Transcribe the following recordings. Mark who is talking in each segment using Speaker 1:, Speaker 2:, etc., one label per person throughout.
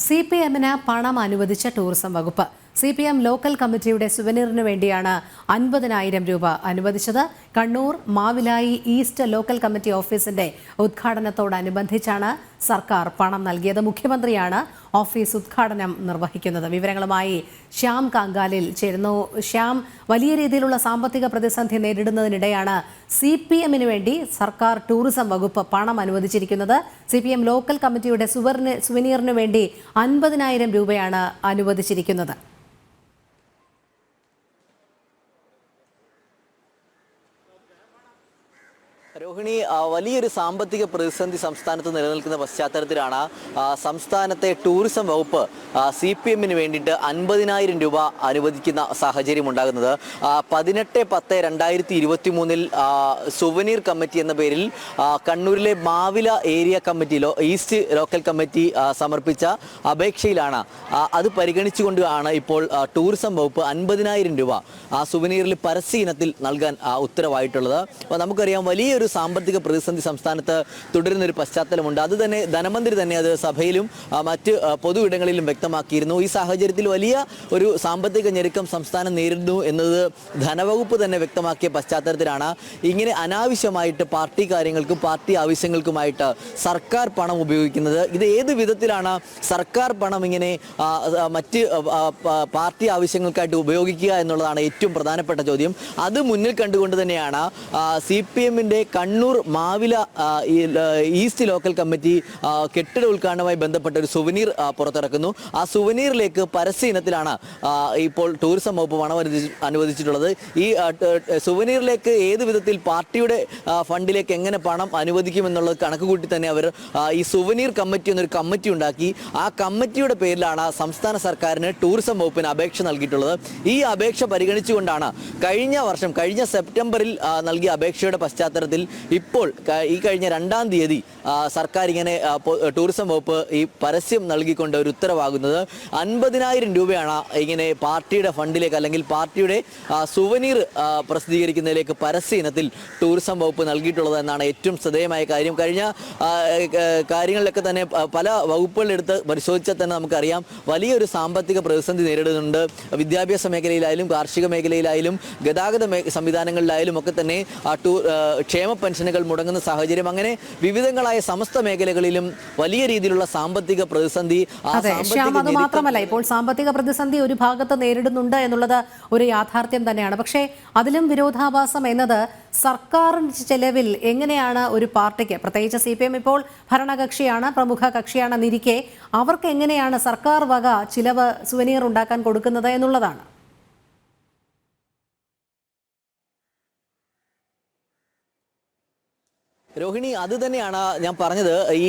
Speaker 1: CPM-ന് പണം അനുവദിച്ച ടൂറിസം വകുപ്പ്. CPM ലോക്കൽ കമ്മിറ്റിയുടെ സുവനീറിന് വേണ്ടിയാണ് 50,000 രൂപ അനുവദിച്ചത്. Kannur Mavilayi east local committee ഓഫീസിന്റെ ഉദ്ഘാടനത്തോടനുബന്ധിച്ചാണ് സർക്കാർ പണം നൽകിയത്. മുഖ്യമന്ത്രിയാണ് ഓഫീസ് ഉദ്ഘാടനം നിർവഹിക്കുന്നത്. വിവരങ്ങളുമായി ശ്യാം കാങ്കാലിൽ ചേരുന്നു. ശ്യാം, വലിയ രീതിയിലുള്ള സാമ്പത്തിക പ്രതിസന്ധി നേരിടുന്നതിനിടെയാണ് CPM-ന് വേണ്ടി സർക്കാർ ടൂറിസം വകുപ്പ് പണം അനുവദിച്ചിരിക്കുന്നത്. CPM ലോക്കൽ കമ്മിറ്റിയുടെ സുവനീറിന് വേണ്ടി 50,000 രൂപയാണ് അനുവദിച്ചിരിക്കുന്നത്.
Speaker 2: രോഹിണി, വലിയൊരു സാമ്പത്തിക പ്രതിസന്ധി സംസ്ഥാനത്ത് നിലനിൽക്കുന്ന പശ്ചാത്തലത്തിലാണ് സംസ്ഥാനത്തെ ടൂറിസം വകുപ്പ് CPM-ന് വേണ്ടിയിട്ട് 50,000 രൂപ അനുവദിക്കുന്ന സാഹചര്യം ഉണ്ടാകുന്നത്. 18/10/2023 സുവനീർ കമ്മിറ്റി എന്ന പേരിൽ കണ്ണൂരിലെ Mavila area committee east local committee സമർപ്പിച്ച അപേക്ഷയിലാണ് അത് പരിഗണിച്ചുകൊണ്ടാണ് ഇപ്പോൾ ടൂറിസം വകുപ്പ് 50,000 രൂപ ആ സുവനീറിൽ പരസ്യ ഇനത്തിൽ നൽകാൻ ഉത്തരവായിട്ടുള്ളത്. അപ്പോൾ നമുക്കറിയാം, വലിയൊരു സാമ്പത്തിക പ്രതിസന്ധി സംസ്ഥാനത്ത് തുടരുന്നൊരു പശ്ചാത്തലമുണ്ട്. അത് തന്നെ ധനമന്ത്രി തന്നെ അത് സഭയിലും മറ്റ് പൊതു ഇടങ്ങളിലും വ്യക്തമാക്കിയിരുന്നു. ഈ സാഹചര്യത്തിൽ വലിയ ഒരു സാമ്പത്തിക ഞെരുക്കം സംസ്ഥാനം നേരിടുന്നു എന്നത് ധനവകുപ്പ് തന്നെ വ്യക്തമാക്കിയ പശ്ചാത്തലത്തിലാണ് ഇങ്ങനെ അനാവശ്യമായിട്ട് പാർട്ടി കാര്യങ്ങൾക്കും പാർട്ടി ആവശ്യങ്ങൾക്കുമായിട്ട് സർക്കാർ പണം ഉപയോഗിക്കുന്നത്. ഇത് ഏത് വിധത്തിലാണ് സർക്കാർ പണം ഇങ്ങനെ മറ്റ് പാർട്ടി ആവശ്യങ്ങൾക്കായിട്ട് ഉപയോഗിക്കുക എന്നുള്ളതാണ് ഏറ്റവും പ്രധാനപ്പെട്ട ചോദ്യം. അത് മുന്നിൽ കണ്ടുകൊണ്ട് തന്നെയാണ് CPM-ന്റെ കണ്ണൂർ മാവില ഈസ്റ്റ് ലോക്കൽ കമ്മിറ്റി കെട്ടിട ഉദ്ഘാടനവുമായി ബന്ധപ്പെട്ട ഒരു സുവനീർ പുറത്തിറക്കുന്നു. ആ സുവനീറിലേക്ക് പരസ്യ ഇനത്തിലാണ് ഇപ്പോൾ ടൂറിസം വകുപ്പ് പണം അനുവദിച്ചിട്ടുള്ളത്. ഈ സുവനീറിലേക്ക് ഏത് വിധത്തിൽ പാർട്ടിയുടെ ഫണ്ടിലേക്ക് എങ്ങനെ പണം അനുവദിക്കുമെന്നുള്ളത് കണക്ക് കൂട്ടി തന്നെ അവർ ഈ സുവനീർ കമ്മിറ്റി എന്നൊരു കമ്മിറ്റി ഉണ്ടാക്കി. ആ കമ്മിറ്റിയുടെ പേരിലാണ് സംസ്ഥാന സർക്കാരിന് ടൂറിസം വകുപ്പിന് അപേക്ഷ നൽകിയിട്ടുള്ളത്. ഈ അപേക്ഷ പരിഗണിച്ചുകൊണ്ടാണ് കഴിഞ്ഞ സെപ്റ്റംബറിൽ നൽകിയ അപേക്ഷയുടെ പശ്ചാത്തലത്തിൽ ഇപ്പോൾ ഈ കഴിഞ്ഞ 2-ാം തീയതി സർക്കാർ ഇങ്ങനെ ടൂറിസം വകുപ്പ് ഈ പരസ്യം നൽകിക്കൊണ്ട് ഒരു ഉത്തരവാകുന്നത്. 50,000 രൂപയാണ് ഇങ്ങനെ പാർട്ടിയുടെ ഫണ്ടിലേക്ക് അല്ലെങ്കിൽ പാർട്ടിയുടെ സുവനീർ പ്രസിദ്ധീകരിക്കുന്നതിലേക്ക് പരസ്യ ഇനത്തിൽ ടൂറിസം വകുപ്പ് നൽകിയിട്ടുള്ളത് എന്നാണ് ഏറ്റവും ശ്രദ്ധേയമായ കാര്യം. കഴിഞ്ഞ കാര്യങ്ങളിലൊക്കെ തന്നെ പല വകുപ്പുകളെടുത്ത് പരിശോധിച്ചാൽ തന്നെ നമുക്കറിയാം, വലിയൊരു സാമ്പത്തിക പ്രതിസന്ധി നേരിടുന്നുണ്ട്. വിദ്യാഭ്യാസ മേഖലയിലായാലും കാർഷിക മേഖലയിലായാലും ഗതാഗത സംവിധാനങ്ങളിലായാലും ഒക്കെ തന്നെ ക്ഷേമ പെൻഷനുകൾ മുടങ്ങുന്ന സാഹചര്യം. അങ്ങനെ വിവിധങ്ങളായ സമസ്ത മേഖലകളിലും വലിയ രീതിയിലുള്ള സാമ്പത്തിക പ്രതിസന്ധി.
Speaker 1: അത് മാത്രമല്ല, ഇപ്പോൾ സാമ്പത്തിക പ്രതിസന്ധി ഒരു ഭാഗത്ത് നേരിടുന്നുണ്ട് എന്നുള്ളത് ഒരു യാഥാർത്ഥ്യം തന്നെയാണ്. പക്ഷേ അതിലും വിരോധാഭാസം എന്നത് സർക്കാരിന്റെ ചെലവിൽ എങ്ങനെയാണ് ഒരു പാർട്ടിക്ക്, പ്രത്യേകിച്ച് CPM ഇപ്പോൾ ഭരണകക്ഷിയാണ്, പ്രമുഖ കക്ഷിയാണെന്നിരിക്കെ അവർക്ക് എങ്ങനെയാണ് സർക്കാർ വക ചിലവ് സുവനീർ ഉണ്ടാക്കാൻ കൊടുക്കുന്നത് എന്നുള്ളതാണ്.
Speaker 2: രോഹിണി, അത് തന്നെയാണ് ഞാൻ പറഞ്ഞത്. ഈ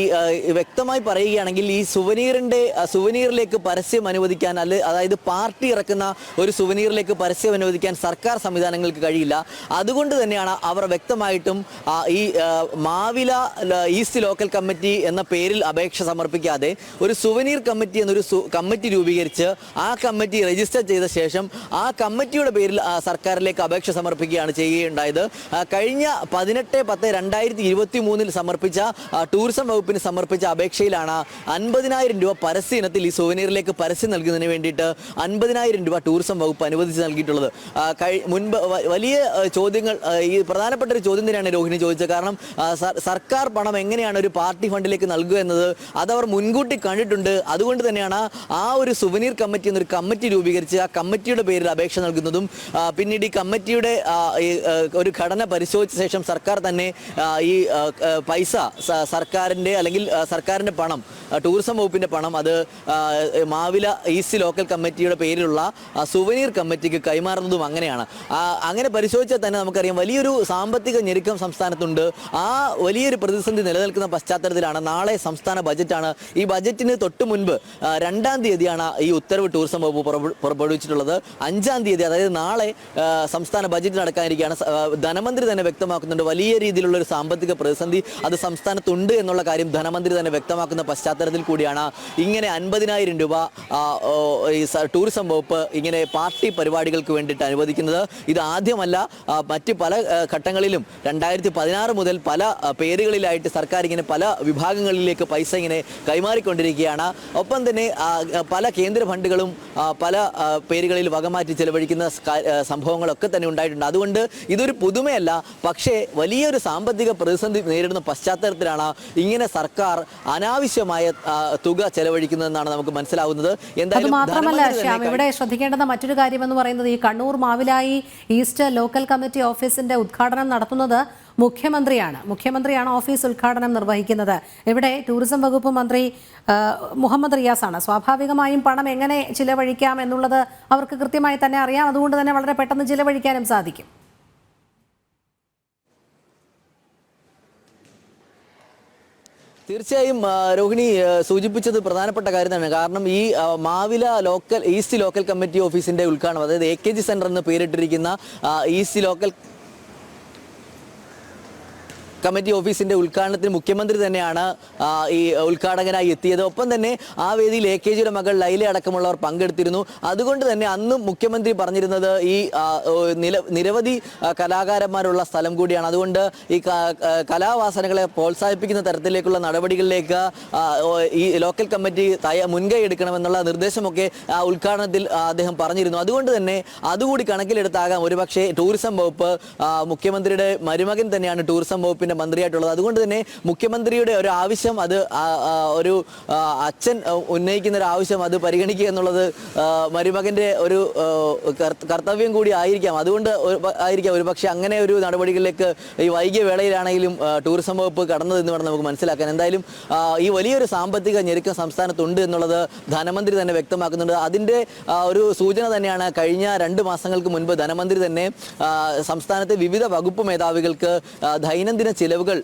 Speaker 2: വ്യക്തമായി പറയുകയാണെങ്കിൽ ഈ സുവനീറിലേക്ക് പരസ്യം അനുവദിക്കാൻ അതായത് പാർട്ടി ഇറക്കുന്ന ഒരു സുവനീറിലേക്ക് പരസ്യം അനുവദിക്കാൻ സർക്കാർ സംവിധാനങ്ങൾക്ക് കഴിയില്ല. അതുകൊണ്ട് തന്നെയാണ് അവർ വ്യക്തമായിട്ടും ഈ മാവില ഈസ്റ്റ് ലോക്കൽ കമ്മിറ്റി എന്ന പേരിൽ അപേക്ഷ സമർപ്പിക്കാതെ ഒരു സുവനീർ കമ്മിറ്റി എന്നൊരു കമ്മിറ്റി രൂപീകരിച്ച് ആ കമ്മിറ്റി രജിസ്റ്റർ ചെയ്ത ശേഷം ആ കമ്മിറ്റിയുടെ പേരിൽ സർക്കാരിലേക്ക് അപേക്ഷ സമർപ്പിക്കുകയാണ് ചെയ്യുകയുണ്ടായത്. കഴിഞ്ഞ 18/10/2023 സമർപ്പിച്ച ടൂറിസം വകുപ്പിന് സമർപ്പിച്ച അപേക്ഷയിലാണ് 50,000 രൂപ പരസ്യ ഇനത്തിൽ ഈ സുവനീറിലേക്ക് പരസ്യം നൽകുന്നതിന് വേണ്ടിയിട്ട് 50,000 രൂപ ടൂറിസം വകുപ്പ് അനുവദിച്ച് നൽകിയിട്ടുള്ളത്. മുൻപ് വലിയ ചോദ്യങ്ങൾ, ഈ പ്രധാനപ്പെട്ട ഒരു ചോദ്യം തന്നെയാണ് രോഹിണി ചോദിച്ചത്. കാരണം സർക്കാർ പണം എങ്ങനെയാണ് ഒരു പാർട്ടി ഫണ്ടിലേക്ക് നൽകുക എന്നത് അതവർ മുൻകൂട്ടി കണ്ടിട്ടുണ്ട്. അതുകൊണ്ട് തന്നെയാണ് ആ ഒരു സുവനീർ കമ്മിറ്റി എന്നൊരു കമ്മിറ്റി രൂപീകരിച്ച് ആ കമ്മിറ്റിയുടെ പേരിൽ അപേക്ഷ നൽകുന്നതും പിന്നീട് ഈ കമ്മിറ്റിയുടെ ഒരു ഘടന പരിശോധിച്ച ശേഷം സർക്കാർ തന്നെ ഈ പൈസ സർക്കാരിൻ്റെ അല്ലെങ്കിൽ സർക്കാരിൻ്റെ പണം, ടൂറിസം വകുപ്പിൻ്റെ പണം അത് മാവില ഈസ്റ്റ് ലോക്കൽ കമ്മിറ്റിയുടെ പേരിലുള്ള സുവനീർ കമ്മിറ്റിക്ക് കൈമാറുന്നതും അങ്ങനെയാണ്. അങ്ങനെ പരിശോധിച്ചാൽ തന്നെ നമുക്കറിയാം, വലിയൊരു സാമ്പത്തിക ഞെരുക്കം സംസ്ഥാനത്തുണ്ട്. ആ വലിയൊരു പ്രതിസന്ധി നിലനിൽക്കുന്ന പശ്ചാത്തലത്തിലാണ് നാളെ സംസ്ഥാന ബജറ്റാണ്. ഈ ബജറ്റിന് തൊട്ട് മുൻപ് 2-ാം തീയതിയാണ് ഈ ഉത്തരവ് ടൂറിസം വകുപ്പ് പുറപ്പെടുവിച്ചിട്ടുള്ളത്. 5-ാം തീയതി, അതായത് നാളെ സംസ്ഥാന ബജറ്റ് നടക്കാനിരിക്കുകയാണ്. ധനമന്ത്രി തന്നെ വ്യക്തമാക്കുന്നുണ്ട്, വലിയ രീതിയിലുള്ള ഒരു സാമ്പത്തിക സാമ്പത്തിക പ്രതിസന്ധി അത് സംസ്ഥാനത്തുണ്ട് എന്നുള്ള കാര്യം ധനമന്ത്രി തന്നെ വ്യക്തമാക്കുന്ന പശ്ചാത്തലത്തിൽ കൂടിയാണ് ഇങ്ങനെ 50,000 രൂപ ഈ ടൂറിസം വകുപ്പ് ഇങ്ങനെ പാർട്ടി പരിപാടികൾക്ക് വേണ്ടിയിട്ട് അനുവദിക്കുന്നത്. ഇത് ആദ്യമല്ല, മറ്റ് പല ഘട്ടങ്ങളിലും 2016 മുതൽ പല പേരുകളിലായിട്ട് സർക്കാർ ഇങ്ങനെ പല വിഭാഗങ്ങളിലേക്ക് പൈസ ഇങ്ങനെ കൈമാറിക്കൊണ്ടിരിക്കുകയാണ്. ഒപ്പം തന്നെ പല കേന്ദ്ര ഫണ്ടുകളും പല പേരുകളിൽ വകമാറ്റി ചെലവഴിക്കുന്ന സംഭവങ്ങളൊക്കെ തന്നെ ഉണ്ടായിട്ടുണ്ട്. അതുകൊണ്ട് ഇതൊരു പുതുമയല്ല. പക്ഷേ വലിയൊരു സാമ്പത്തിക പ്രതിസന്ധി നേരിടുന്ന പശ്ചാത്തലത്തിലാണ് ഇങ്ങനെ സർക്കാർ അനാവശ്യമായ തുക ചെലവഴിക്കുന്നതെന്നാണ് നമുക്ക് മനസ്സിലാവുന്നത്.
Speaker 1: എന്തായാലും മാത്രമല്ല ശ്യാം, ഇവിടെ ശ്രദ്ധിക്കേണ്ടുന്ന മറ്റൊരു കാര്യമെന്ന് പറയുന്നത് ഈ Kannur Mavilayi east local committee ഓഫീസിന്റെ ഉദ്ഘാടനം നടത്തുന്നത് മുഖ്യമന്ത്രിയാണ് ഓഫീസ് ഉദ്ഘാടനം നിർവഹിക്കുന്നത്. ഇവിടെ ടൂറിസം വകുപ്പ് മന്ത്രി മുഹമ്മദ് റിയാസാണ്. സ്വാഭാവികമായും പണം എങ്ങനെ ചിലവഴിക്കാം എന്നുള്ളത് അവർക്ക് കൃത്യമായി തന്നെ അറിയാം. അതുകൊണ്ട് തന്നെ വളരെ പെട്ടെന്ന് ചിലവഴിക്കാനും സാധിക്കും.
Speaker 2: തീർച്ചയായും രോഹിണി സൂചിപ്പിച്ചത് പ്രധാനപ്പെട്ട കാര്യം തന്നെ. കാരണം ഈ മാവില ഈസ്റ്റ് ലോക്കൽ കമ്മിറ്റി ഓഫീസിന്റെ ഉദ്ഘാടനം, അതായത് AKG സെന്റർ എന്ന് പേരിട്ടിരിക്കുന്ന ഈസ്റ്റ് ലോക്കൽ കമ്മിറ്റി ഓഫീസിന്റെ ഉദ്ഘാടനത്തിന് മുഖ്യമന്ത്രി തന്നെയാണ് ഈ ഉദ്ഘാടകനായി എത്തിയത്. ഒപ്പം തന്നെ ആ വേദിയിൽ AKGയുടെ മകൾ ലൈല അടക്കമുള്ളവർ പങ്കെടുത്തിരുന്നു. അതുകൊണ്ട് തന്നെ അന്നും മുഖ്യമന്ത്രി പറഞ്ഞിരുന്നത് ഈ നിരവധി കലാകാരന്മാരുള്ള സ്ഥലം കൂടിയാണ്. അതുകൊണ്ട് ഈ കലാവാസനകളെ പ്രോത്സാഹിപ്പിക്കുന്ന തരത്തിലേക്കുള്ള നടപടികളിലേക്ക് ഈ ലോക്കൽ കമ്മിറ്റി മുൻകൈ എടുക്കണമെന്നുള്ള നിർദ്ദേശമൊക്കെ ആ ഉദ്ഘാടനത്തിൽ അദ്ദേഹം പറഞ്ഞിരുന്നു. അതുകൊണ്ട് തന്നെ അതുകൂടി കണക്കിലെടുത്താകാം ഒരുപക്ഷെ ടൂറിസം വകുപ്പ്, മുഖ്യമന്ത്രിയുടെ മരുമകൻ തന്നെയാണ് ടൂറിസം വകുപ്പിന്റെ മന്ത്രിയായിട്ടുള്ളത്. അതുകൊണ്ട് തന്നെ മുഖ്യമന്ത്രിയുടെ ഒരു ആവശ്യം, അത് ഒരു അച്ഛൻ ഉന്നയിക്കുന്ന ഒരു ആവശ്യം അത് പരിഗണിക്കുക എന്നുള്ളത് മരുമകന്റെ ഒരു കർത്തവ്യം കൂടി ആയിരിക്കാം. അതുകൊണ്ട് ആയിരിക്കാം ഒരുപക്ഷെ അങ്ങനെ ഒരു നടപടികളിലേക്ക് ഈ വൈകിയ വേളയിലാണെങ്കിലും ടൂറിസം വകുപ്പ് കടന്നതെന്ന് വേണം നമുക്ക് മനസ്സിലാക്കാൻ. എന്തായാലും ഈ വലിയൊരു സാമ്പത്തിക ഞെരുക്കം സംസ്ഥാനത്തുണ്ട് എന്നുള്ളത് ധനമന്ത്രി തന്നെ വ്യക്തമാക്കുന്നുണ്ട്. അതിൻ്റെ ഒരു സൂചന തന്നെയാണ് കഴിഞ്ഞ 2 മാസങ്ങൾക്ക് മുൻപ് ധനമന്ത്രി തന്നെ സംസ്ഥാനത്തെ വിവിധ വകുപ്പ് മേധാവികൾക്ക് ദൈനംദിന ചിലവുകൾ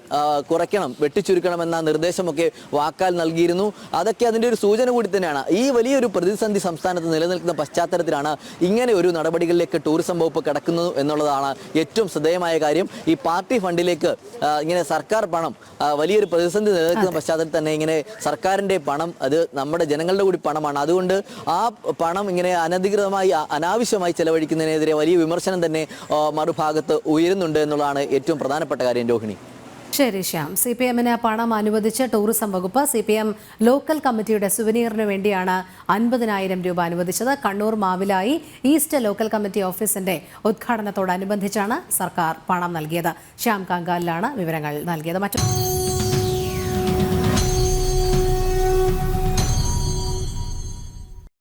Speaker 2: കുറയ്ക്കണം, വെട്ടിച്ചുരുക്കണമെന്ന നിർദ്ദേശമൊക്കെ വാക്കാൽ നൽകിയിരുന്നു. അതൊക്കെ അതിൻ്റെ ഒരു സൂചന കൂടി തന്നെയാണ്. ഈ വലിയൊരു പ്രതിസന്ധി സംസ്ഥാനത്ത് നിലനിൽക്കുന്ന പശ്ചാത്തലത്തിലാണ് ഇങ്ങനെ ഒരു നടപടികളിലേക്ക് ടൂറിസം വകുപ്പ് കടക്കുന്നു എന്നുള്ളതാണ് ഏറ്റവും ശ്രദ്ധേയമായ കാര്യം. ഈ പാർട്ടി ഫണ്ടിലേക്ക് ഇങ്ങനെ സർക്കാർ പണം, വലിയൊരു പ്രതിസന്ധി നിലനിൽക്കുന്ന പശ്ചാത്തലത്തിൽ തന്നെ ഇങ്ങനെ സർക്കാരിൻ്റെ പണം, അത് നമ്മുടെ ജനങ്ങളുടെ കൂടി പണമാണ്. അതുകൊണ്ട് ആ പണം ഇങ്ങനെ അനധികൃതമായി അനാവശ്യമായി ചെലവഴിക്കുന്നതിനെതിരെ വലിയ വിമർശനം തന്നെ മറുഭാഗത്ത് ഉയരുന്നുണ്ട് എന്നുള്ളതാണ് ഏറ്റവും പ്രധാനപ്പെട്ട കാര്യം. രോഹിണി.
Speaker 1: ശരി ശ്യാം, CPM-ന് പണം അനുവദിച്ച ടൂറിസം വകുപ്പ് CPM ലോക്കൽ കമ്മിറ്റിയുടെ സുവനീറിന് വേണ്ടിയാണ് 50,000 രൂപ അനുവദിച്ചത്. Kannur Mavilayi east local committee ഓഫീസിന്റെ ഉദ്ഘാടനത്തോടനുബന്ധിച്ചാണ് സർക്കാർ പണം നൽകിയത്. ശ്യാം കാങ്കാലിലാണ് വിവരങ്ങൾ നൽകിയത്.